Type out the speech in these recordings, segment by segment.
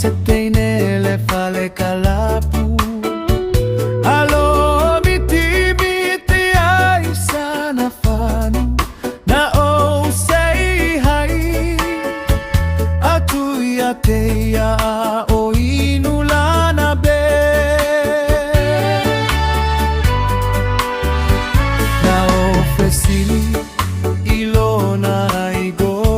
Setene le fale kalapu Alo biti biti ai sana fanu Na o sei hai Atu ya te ya o inulana be Na o fesili ilona igoa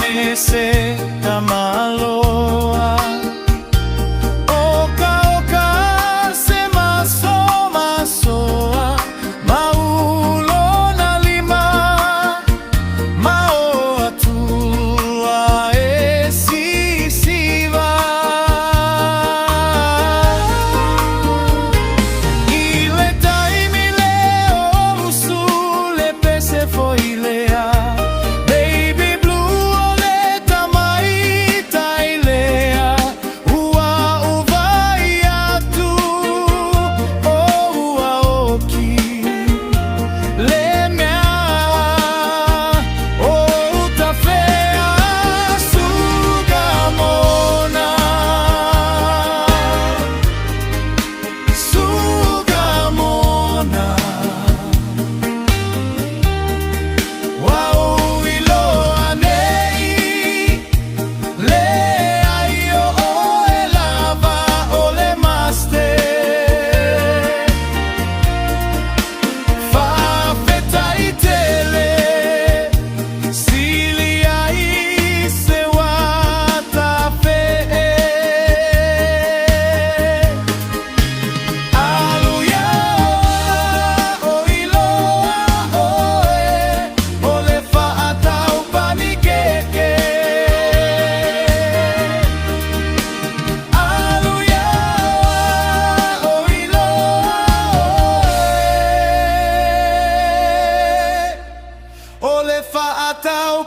Nesse tamaloa Oka oka se maso masoa Maulo na lima Mao atua esi siva Ile taimile o musule pese foilea Ole fa atau